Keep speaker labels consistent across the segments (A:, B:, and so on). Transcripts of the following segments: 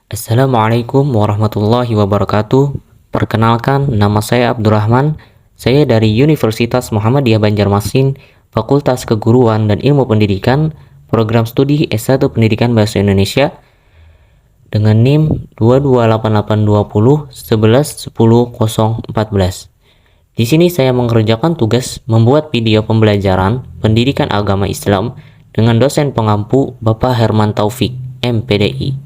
A: Assalamualaikum warahmatullahi wabarakatuh. Perkenalkan, nama saya Abdurrahman. Saya dari Universitas Muhammadiyah Banjarmasin, Fakultas Keguruan dan Ilmu Pendidikan, Program Studi S1 Pendidikan Bahasa Indonesia, dengan NIM 22880111014. Di sini saya mengerjakan tugas membuat video pembelajaran pendidikan agama Islam dengan dosen pengampu Bapak Herman Taufik, MPDI.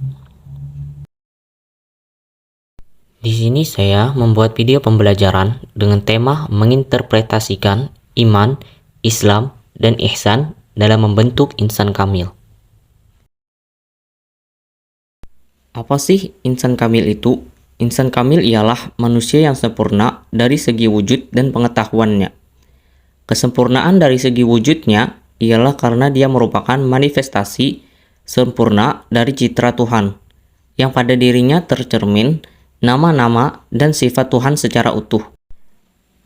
A: Di sini saya membuat video pembelajaran dengan tema menginterpretasikan iman, Islam, dan ihsan dalam membentuk insan kamil. Apa sih insan kamil itu? Insan kamil ialah manusia yang sempurna dari segi wujud dan pengetahuannya. Kesempurnaan dari segi wujudnya ialah karena dia merupakan manifestasi sempurna dari citra Tuhan, yang pada dirinya tercermin nama-nama dan sifat Tuhan secara utuh.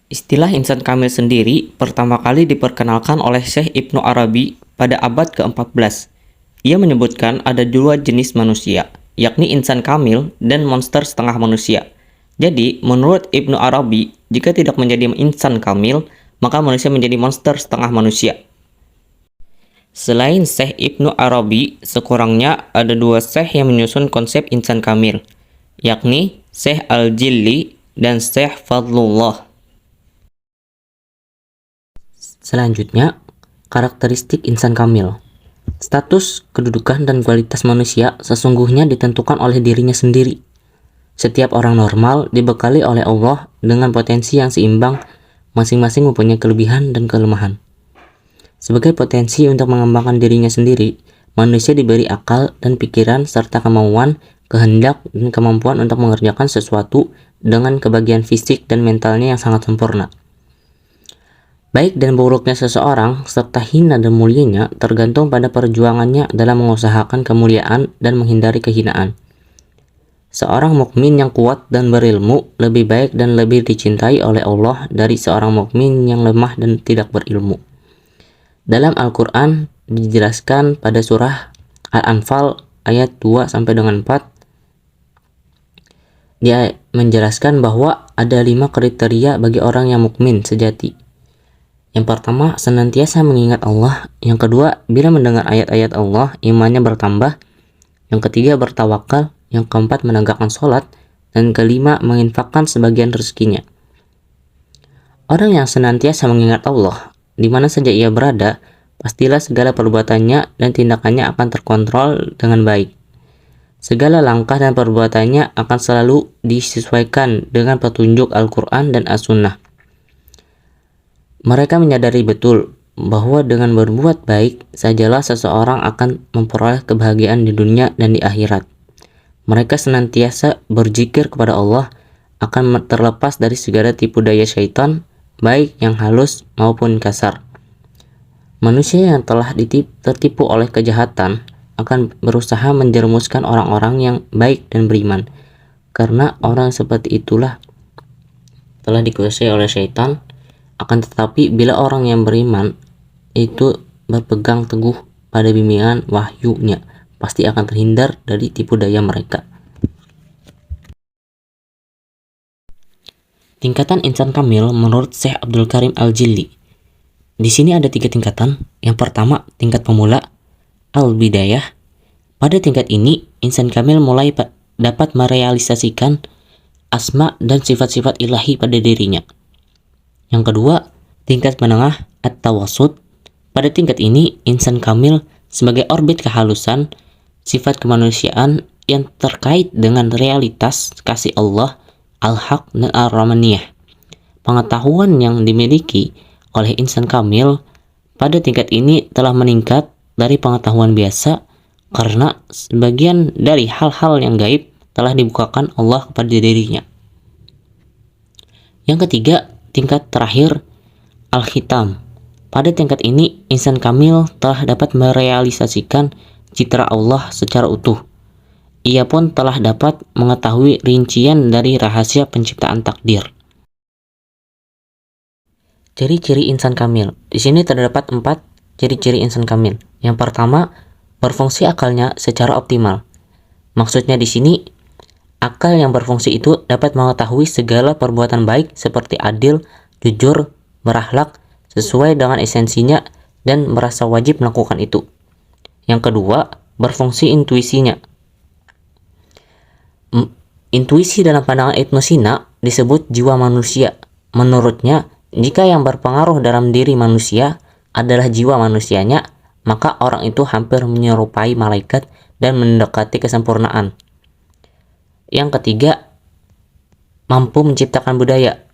A: Istilah insan kamil sendiri pertama kali diperkenalkan oleh Syekh Ibnu Arabi pada abad ke-14. Ia menyebutkan ada dua jenis manusia, yakni insan kamil dan monster setengah manusia. Jadi, menurut Ibnu Arabi, jika tidak menjadi insan kamil, maka manusia menjadi monster setengah manusia. Selain Syekh Ibnu Arabi, sekurangnya ada dua syekh yang menyusun konsep insan kamil, yakni Syekh Al-Jilli dan Syekh Fadlullah. Selanjutnya, karakteristik insan kamil. Status, kedudukan, dan kualitas manusia sesungguhnya ditentukan oleh dirinya sendiri. Setiap orang normal dibekali oleh Allah dengan potensi yang seimbang, masing-masing mempunyai kelebihan dan kelemahan. Sebagai potensi untuk mengembangkan dirinya sendiri, manusia diberi akal dan pikiran serta kemauan, kehendak, dan kemampuan untuk mengerjakan sesuatu dengan kebahagiaan fisik dan mentalnya yang sangat sempurna. Baik dan buruknya seseorang serta hina dan mulianya tergantung pada perjuangannya dalam mengusahakan kemuliaan dan menghindari kehinaan. Seorang mukmin yang kuat dan berilmu lebih baik dan lebih dicintai oleh Allah dari seorang mukmin yang lemah dan tidak berilmu. Dalam Al-Quran dijelaskan pada surah Al-Anfal ayat 2 sampai dengan 4. Dia menjelaskan bahwa ada 5 kriteria bagi orang yang mukmin sejati. Yang pertama, senantiasa mengingat Allah. Yang kedua, bila mendengar ayat-ayat Allah, imannya bertambah. Yang ketiga, bertawakal. Yang keempat, menegakkan sholat. Dan kelima, menginfakkan sebagian rezekinya. Orang yang senantiasa mengingat Allah, di mana saja ia berada, pastilah segala perbuatannya dan tindakannya akan terkontrol dengan baik. Segala langkah dan perbuatannya akan selalu disesuaikan dengan petunjuk Al-Quran dan As-Sunnah. Mereka menyadari betul bahwa dengan berbuat baik sajalah seseorang akan memperoleh kebahagiaan di dunia dan di akhirat. Mereka senantiasa berzikir kepada Allah, akan terlepas dari segala tipu daya syaitan, baik yang halus maupun kasar. Manusia yang telah tertipu oleh kejahatan akan berusaha menjerumuskan orang-orang yang baik dan beriman, karena orang seperti itulah telah dikuasai oleh syaitan. Akan tetapi bila orang yang beriman itu berpegang teguh pada bimbingan wahyunya, pasti akan terhindar dari tipu daya mereka. Tingkatan insan kamil menurut Syekh Abdul Karim Al-Jilli. Di sini ada 3 tingkatan. Yang pertama, tingkat pemula, al-bidayah. Pada tingkat ini, insan kamil mulai dapat merealisasikan asma dan sifat-sifat ilahi pada dirinya. Yang kedua, tingkat menengah, at-tawassut. Pada tingkat ini, insan kamil sebagai orbit kehalusan, sifat kemanusiaan yang terkait dengan realitas kasih Allah, al-haq, dan ar-rahmaniyah. Pengetahuan yang dimiliki oleh insan kamil pada tingkat ini telah meningkat dari pengetahuan biasa karena sebagian dari hal-hal yang gaib telah dibukakan Allah kepada dirinya. Yang ketiga, tingkat terakhir, al-khitam. Pada tingkat ini, insan kamil telah dapat merealisasikan citra Allah secara utuh. Ia pun telah dapat mengetahui rincian dari rahasia penciptaan takdir. Ciri-ciri insan kamil. Di sini terdapat 4 ciri-ciri insan kamil. Yang pertama, berfungsi akalnya secara optimal. Maksudnya di sini, akal yang berfungsi itu dapat mengetahui segala perbuatan baik seperti adil, jujur, berakhlak, sesuai dengan esensinya dan merasa wajib melakukan itu. Yang kedua, berfungsi intuisinya. Intuisi dalam pandangan Ibnu Sina disebut jiwa manusia. Menurutnya, jika yang berpengaruh dalam diri manusia adalah jiwa manusianya, maka orang itu hampir menyerupai malaikat dan mendekati kesempurnaan. Yang ketiga, mampu menciptakan budaya.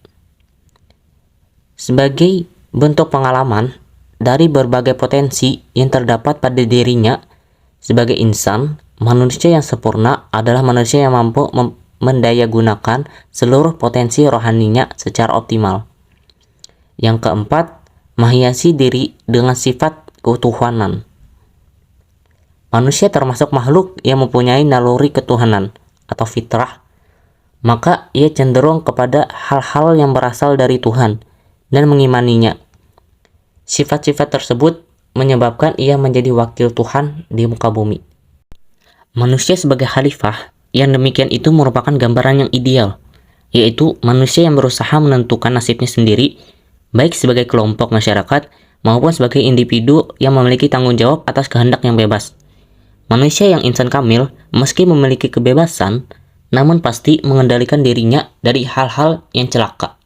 A: Sebagai bentuk pengalaman dari berbagai potensi yang terdapat pada dirinya sebagai insan, manusia yang sempurna adalah manusia yang mampu mendayagunakan seluruh potensi rohaninya secara optimal. Yang keempat, menghiasi diri dengan sifat ketuhanan. Manusia termasuk makhluk yang mempunyai naluri ketuhanan atau fitrah, maka ia cenderung kepada hal-hal yang berasal dari Tuhan dan mengimaninya. Sifat-sifat tersebut menyebabkan ia menjadi wakil Tuhan di muka bumi. Manusia sebagai khalifah yang demikian itu merupakan gambaran yang ideal, yaitu manusia yang berusaha menentukan nasibnya sendiri, baik sebagai kelompok masyarakat maupun sebagai individu yang memiliki tanggung jawab atas kehendak yang bebas. Manusia yang insan kamil, meski memiliki kebebasan, namun pasti mengendalikan dirinya dari hal-hal yang celaka.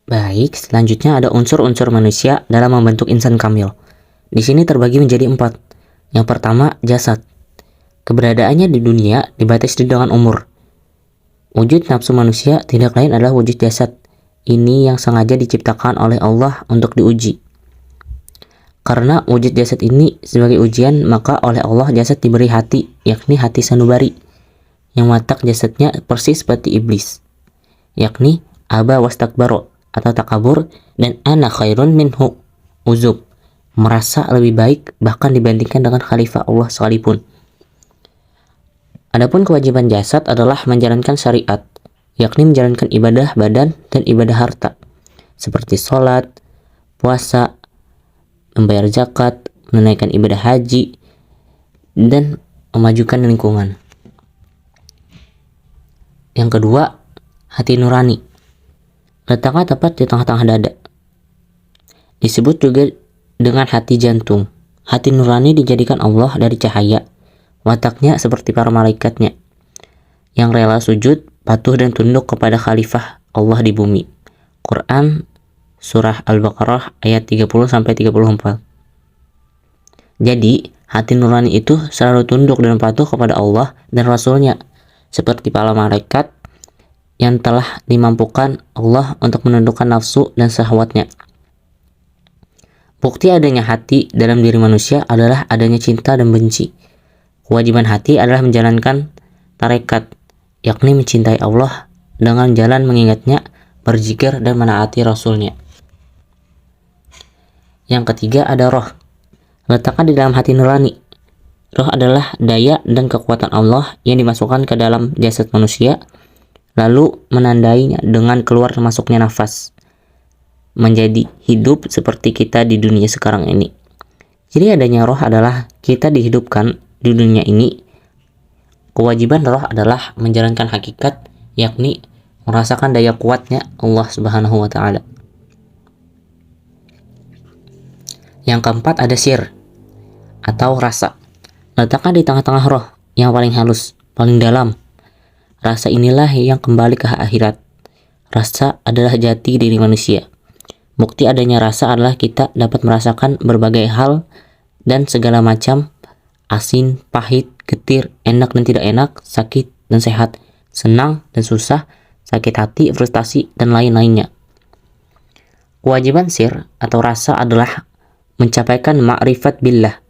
A: Baik, selanjutnya ada unsur-unsur manusia dalam membentuk insan kamil. Di sini terbagi menjadi 4. Yang pertama, jasad. Keberadaannya di dunia dibatasi dengan umur. Wujud nafsu manusia tidak lain adalah wujud jasad. Ini yang sengaja diciptakan oleh Allah untuk diuji. Karena wujud jasad ini sebagai ujian, maka oleh Allah jasad diberi hati, yakni hati sanubari, yang watak jasadnya persis seperti iblis, yakni aba wastakbaro atau takabur, dan ana khairun minhu uzub, merasa lebih baik bahkan dibandingkan dengan khalifah Allah sekalipun. Adapun kewajiban jasad adalah menjalankan syariat, yakni menjalankan ibadah badan dan ibadah harta, seperti sholat, puasa, membayar zakat, menunaikan ibadah haji, dan memajukan lingkungan. Yang kedua, hati nurani. Letaknya tepat di tengah-tengah dada. Disebut juga dengan hati jantung. Hati nurani dijadikan Allah dari cahaya. Wataknya seperti para malaikatnya, yang rela sujud, patuh dan tunduk kepada khalifah Allah di bumi. Quran Surah Al-Baqarah ayat 30-34. Jadi, hati nurani itu selalu tunduk dan patuh kepada Allah dan Rasulnya, seperti para malaikat yang telah dimampukan Allah untuk menundukkan nafsu dan syahwatnya. Bukti adanya hati dalam diri manusia adalah adanya cinta dan benci. Kewajiban hati adalah menjalankan tarekat, yakni mencintai Allah dengan jalan mengingatnya, berzikir dan menaati Rasulnya. Yang ketiga ada roh. Letaknya di dalam hati nurani. Roh adalah daya dan kekuatan Allah yang dimasukkan ke dalam jasad manusia, lalu menandainya dengan keluar masuknya nafas, menjadi hidup seperti kita di dunia sekarang ini. Jadi adanya roh adalah kita dihidupkan di dunia ini. Kewajiban roh adalah menjalankan hakikat, yakni merasakan daya kuatnya Allah Subhanahu wa Ta'ala. Yang keempat ada sir atau rasa. Letaknya di tengah-tengah roh yang paling halus, paling dalam. Rasa inilah yang kembali ke akhirat. Rasa adalah jati diri manusia. Bukti adanya rasa adalah kita dapat merasakan berbagai hal dan segala macam, asin, pahit, getir, enak dan tidak enak, sakit dan sehat, senang dan susah, sakit hati, frustasi, dan lain-lainnya. Kewajiban sir atau rasa adalah mencapaikan ma'rifat billah,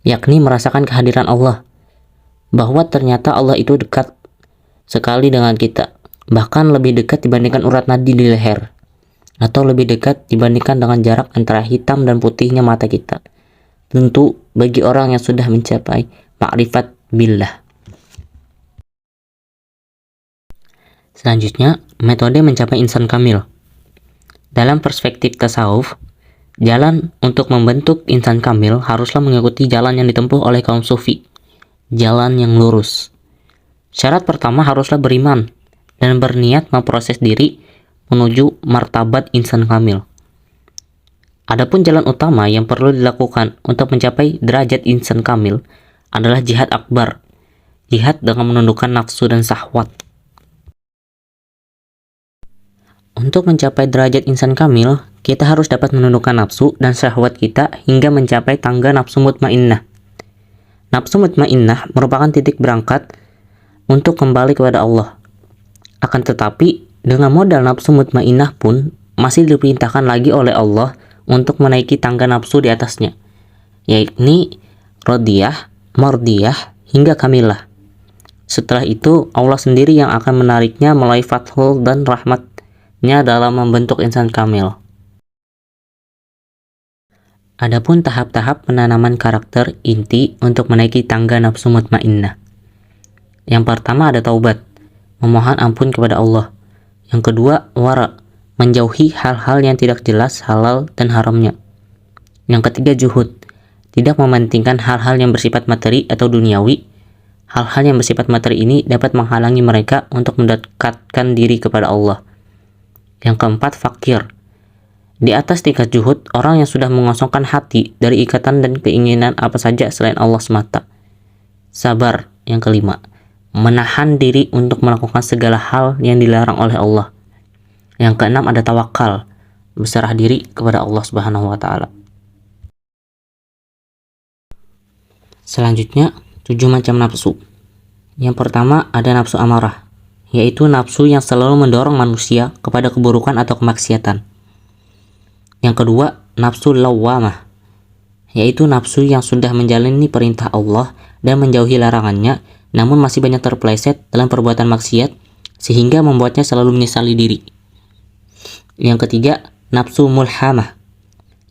A: yakni merasakan kehadiran Allah, bahwa ternyata Allah itu dekat sekali dengan kita, bahkan lebih dekat dibandingkan urat nadi di leher, atau lebih dekat dibandingkan dengan jarak antara hitam dan putihnya mata kita. Tentu bagi orang yang sudah mencapai ma'rifat billah. Selanjutnya, metode mencapai insan kamil. Dalam perspektif tasawuf, Jalan untuk membentuk insan kamil haruslah mengikuti jalan yang ditempuh oleh kaum sufi, jalan yang lurus. Syarat pertama haruslah beriman dan berniat memproses diri menuju martabat insan kamil. Adapun jalan utama yang perlu dilakukan untuk mencapai derajat insan kamil adalah jihad akbar, jihad dengan menundukkan nafsu dan syahwat. Untuk mencapai derajat insan kamil, kita harus dapat menundukkan nafsu dan syahwat kita hingga mencapai tangga nafsu mutmainnah. Nafsu mutmainnah merupakan titik berangkat untuk kembali kepada Allah. Akan tetapi, dengan modal nafsu mutmainnah pun masih diperintahkan lagi oleh Allah untuk menaiki tangga nafsu di atasnya, yakni radiyah, mardiyah, hingga kamilah. Setelah itu, Allah sendiri yang akan menariknya melalui fathul dan rahmatnya dalam membentuk insan kamil. Adapun tahap-tahap penanaman karakter inti untuk menaiki tangga nafsu mutmainnah. Yang pertama ada taubat, memohon ampun kepada Allah. Yang kedua, wara, menjauhi hal-hal yang tidak jelas halal dan haramnya. Yang ketiga, juhud, tidak mementingkan hal-hal yang bersifat materi atau duniawi. Hal-hal yang bersifat materi ini dapat menghalangi mereka untuk mendekatkan diri kepada Allah. Yang keempat, fakir. Di atas tingkat juhud, orang yang sudah mengosongkan hati dari ikatan dan keinginan apa saja selain Allah semata. Sabar. Yang kelima, menahan diri untuk melakukan segala hal yang dilarang oleh Allah. Yang keenam ada tawakal, berserah diri kepada Allah Subhanahu wa taala. Selanjutnya, 7 macam nafsu. Yang pertama ada nafsu amarah, yaitu nafsu yang selalu mendorong manusia kepada keburukan atau kemaksiatan. Yang kedua, nafsu lawwamah, yaitu nafsu yang sudah menjalani perintah Allah dan menjauhi larangannya, namun masih banyak terpeleset dalam perbuatan maksiat sehingga membuatnya selalu menyesali diri. Yang ketiga, nafsu mulhamah,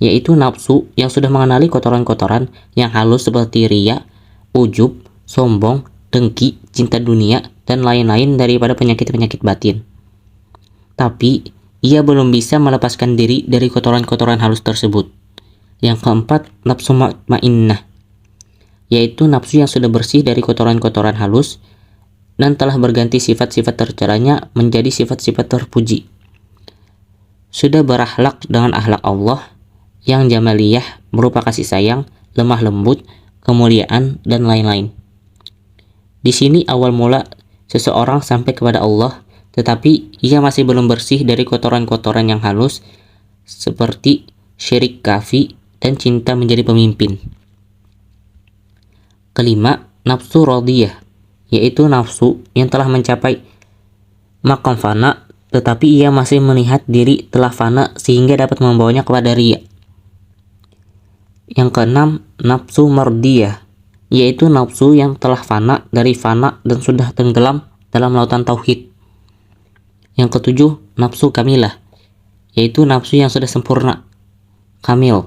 A: yaitu nafsu yang sudah mengenali kotoran-kotoran yang halus seperti riya, ujub, sombong, dengki, cinta dunia, dan lain-lain daripada penyakit-penyakit batin. Tapi, ia belum bisa melepaskan diri dari kotoran-kotoran halus tersebut. Yang keempat, nafsu mutmainnah, yaitu nafsu yang sudah bersih dari kotoran-kotoran halus dan telah berganti sifat-sifat tercelanya menjadi sifat-sifat terpuji. Sudah berakhlak dengan akhlak Allah yang jamaliyah berupa kasih sayang, lemah lembut, kemuliaan, dan lain-lain. Di sini awal mula seseorang sampai kepada Allah, tetapi ia masih belum bersih dari kotoran-kotoran yang halus seperti syirik kafi dan cinta menjadi pemimpin. Kelima, nafsu radiyah, yaitu nafsu yang telah mencapai maqam fana, tetapi ia masih melihat diri telah fana sehingga dapat membawanya kepada riya. Yang keenam, nafsu mardiyah, yaitu nafsu yang telah fana dari fana dan sudah tenggelam dalam lautan tauhid. Yang ketujuh, nafsu kamilah, yaitu nafsu yang sudah sempurna, kamil.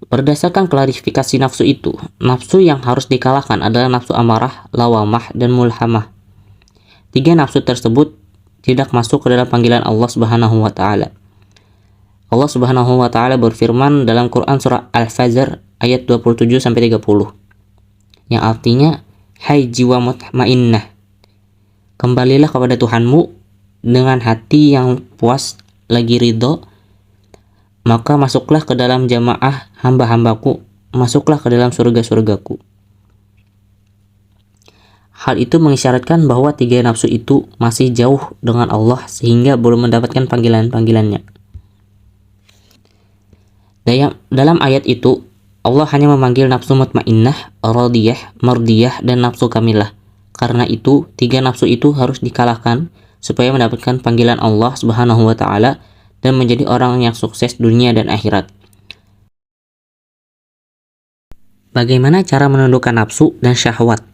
A: Berdasarkan klarifikasi nafsu itu, nafsu yang harus dikalahkan adalah nafsu amarah, lawamah, dan mulhamah. 3 nafsu tersebut tidak masuk ke dalam panggilan Allah Subhanahu wa taala. Allah Subhanahu wa taala berfirman dalam Quran surah Al-Fajr ayat 27 sampai 30. Yang artinya, hai jiwa mutmainnah, kembalilah kepada Tuhanmu dengan hati yang puas lagi ridho, maka masuklah ke dalam jamaah hamba-hambaku, masuklah ke dalam surga-surgaku. Hal itu mengisyaratkan bahwa 3 nafsu itu masih jauh dengan Allah sehingga belum mendapatkan panggilan-panggilannya. Dalam ayat itu, Allah hanya memanggil nafsu mutmainnah, radiyah, mardiyah, dan nafsu kamilah. Karena itu, 3 nafsu itu harus dikalahkan supaya mendapatkan panggilan Allah Subhanahu wa taala dan menjadi orang yang sukses dunia dan akhirat. Bagaimana cara menundukkan nafsu dan syahwat?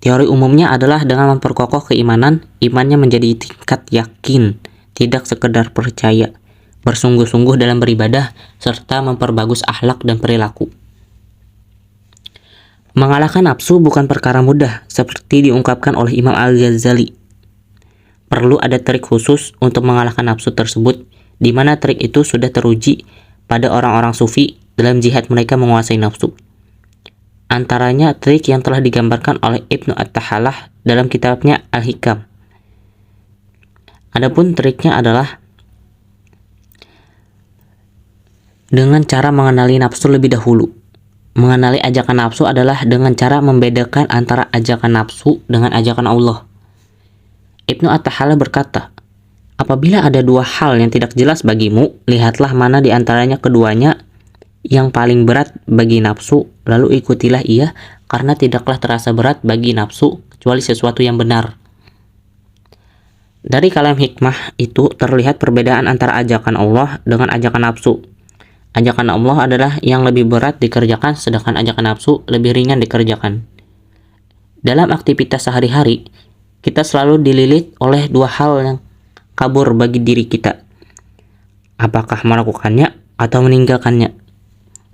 A: Teori umumnya adalah dengan memperkokoh keimanan, imannya menjadi tingkat yakin, tidak sekedar percaya, bersungguh-sungguh dalam beribadah, serta memperbagus akhlak dan perilaku. Mengalahkan nafsu bukan perkara mudah, seperti diungkapkan oleh Imam Al-Ghazali. Perlu ada trik khusus untuk mengalahkan nafsu tersebut, di mana trik itu sudah teruji pada orang-orang sufi dalam jihad mereka menguasai nafsu. Antaranya trik yang telah digambarkan oleh Ibnu At-Tahalah dalam kitabnya Al-Hikam. Adapun triknya adalah dengan cara mengenali nafsu lebih dahulu. Mengenali ajakan nafsu adalah dengan cara membedakan antara ajakan nafsu dengan ajakan Allah. Ibnu At-Tahalah berkata, apabila ada dua hal yang tidak jelas bagimu, lihatlah mana di antaranya keduanya yang paling berat bagi nafsu, lalu ikutilah ia, karena tidaklah terasa berat bagi nafsu kecuali sesuatu yang benar. Dari kalam hikmah itu terlihat perbedaan antara ajakan Allah dengan ajakan nafsu. Ajakan Allah adalah yang lebih berat dikerjakan, sedangkan ajakan nafsu lebih ringan dikerjakan. Dalam aktivitas sehari-hari, kita selalu dililit oleh dua hal yang kabur bagi diri kita. Apakah melakukannya atau meninggalkannya?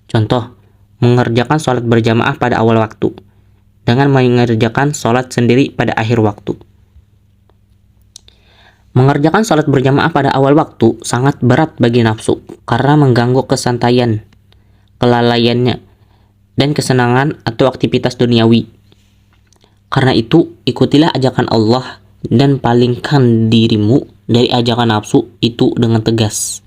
A: Contoh, mengerjakan sholat berjamaah pada awal waktu, dengan mengerjakan sholat sendiri pada akhir waktu. Mengerjakan sholat berjamaah pada awal waktu sangat berat bagi nafsu, karena mengganggu kesantaian, kelalaiannya, dan kesenangan atau aktivitas duniawi. Karena itu, ikutilah ajakan Allah dan palingkan dirimu dari ajakan nafsu itu dengan tegas.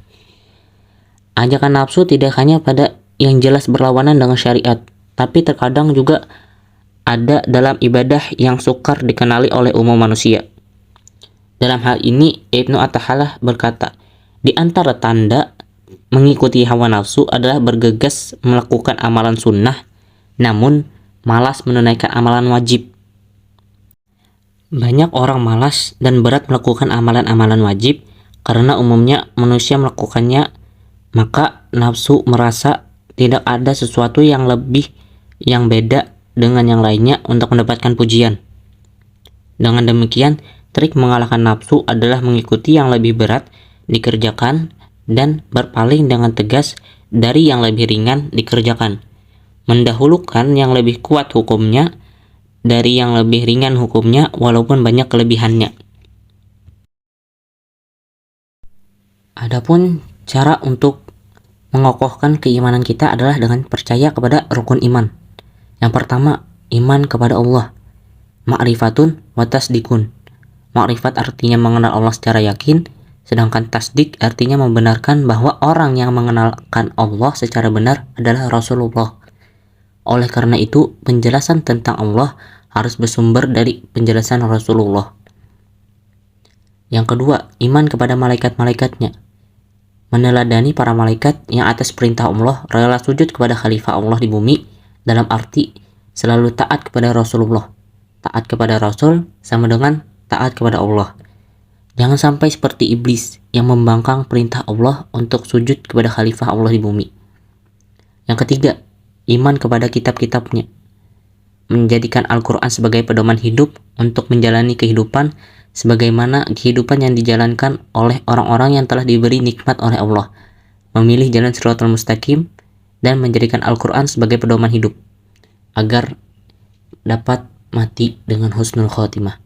A: Ajakan nafsu tidak hanya pada yang jelas berlawanan dengan syariat, tapi terkadang juga ada dalam ibadah yang sukar dikenali oleh umum manusia. Dalam hal ini, Ibnu At-Tahalah berkata, di antara tanda mengikuti hawa nafsu adalah bergegas melakukan amalan sunnah, namun malas menunaikan amalan wajib. Banyak orang malas dan berat melakukan amalan-amalan wajib karena umumnya manusia melakukannya, maka nafsu merasa tidak ada sesuatu yang beda dengan yang lainnya untuk mendapatkan pujian. Dengan demikian, trik mengalahkan nafsu adalah mengikuti yang lebih berat dikerjakan dan berpaling dengan tegas dari yang lebih ringan dikerjakan. Mendahulukan yang lebih kuat hukumnya dari yang lebih ringan hukumnya walaupun banyak kelebihannya. Adapun cara untuk mengokohkan keimanan kita adalah dengan percaya kepada rukun iman. Yang pertama, iman kepada Allah. Ma'rifatun wa tasdikun. Ma'rifat artinya mengenal Allah secara yakin, sedangkan tasdik artinya membenarkan bahwa orang yang mengenalkan Allah secara benar adalah Rasulullah. Oleh karena itu, penjelasan tentang Allah harus bersumber dari penjelasan Rasulullah. Yang kedua, iman kepada malaikat-malaikatnya. Meneladani para malaikat yang atas perintah Allah rela sujud kepada khalifah Allah di bumi, dalam arti selalu taat kepada Rasulullah. Taat kepada Rasul sama dengan taat kepada Allah. Jangan sampai seperti iblis yang membangkang perintah Allah untuk sujud kepada khalifah Allah di bumi. Yang ketiga, iman kepada kitab-kitabnya. Menjadikan Al-Quran sebagai pedoman hidup untuk menjalani kehidupan sebagaimana kehidupan yang dijalankan oleh orang-orang yang telah diberi nikmat oleh Allah. Memilih jalan Shiratal Mustaqim dan menjadikan Al-Quran sebagai pedoman hidup agar dapat mati dengan husnul khotimah.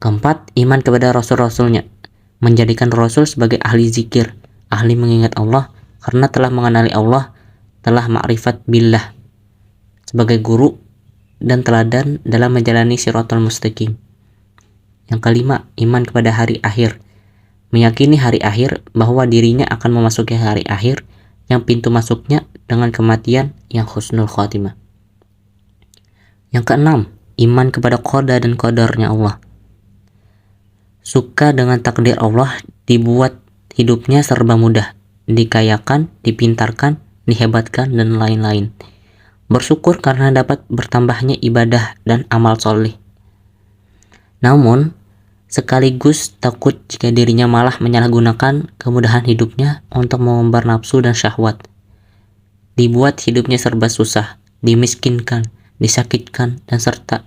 A: Keempat, iman kepada Rasul-Rasulnya. Menjadikan Rasul sebagai ahli zikir, ahli mengingat Allah karena telah mengenali Allah, telah ma'rifat billah, sebagai guru dan teladan dalam menjalani Shiratal Mustaqim. Yang kelima, iman kepada hari akhir. Meyakini hari akhir bahwa dirinya akan memasuki hari akhir yang pintu masuknya dengan kematian yang husnul khotimah. Yang keenam, iman kepada qada dan qadarnya Allah. Suka dengan takdir Allah, dibuat hidupnya serba mudah, dikayakan, dipintarkan, dihebatkan, dan lain-lain. Bersyukur karena dapat bertambahnya ibadah dan amal soleh. Namun, sekaligus takut jika dirinya malah menyalahgunakan kemudahan hidupnya untuk mengumbar nafsu dan syahwat. Dibuat hidupnya serba susah, dimiskinkan, disakitkan, dan serta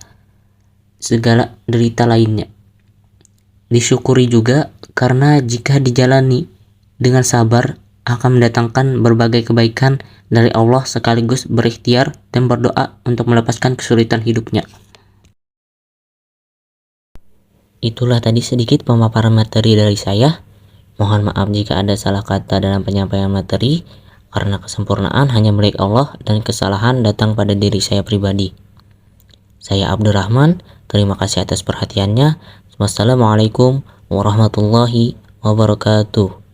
A: segala derita lainnya. Disyukuri juga karena jika dijalani dengan sabar akan mendatangkan berbagai kebaikan dari Allah sekaligus berikhtiar dan berdoa untuk melepaskan kesulitan hidupnya. Itulah tadi sedikit pemaparan materi dari saya. Mohon maaf jika ada salah kata dalam penyampaian materi, karena kesempurnaan hanya milik Allah dan kesalahan datang pada diri saya pribadi. Saya Abdurrahman, terima kasih atas perhatiannya. Wassalamualaikum warahmatullahi wabarakatuh.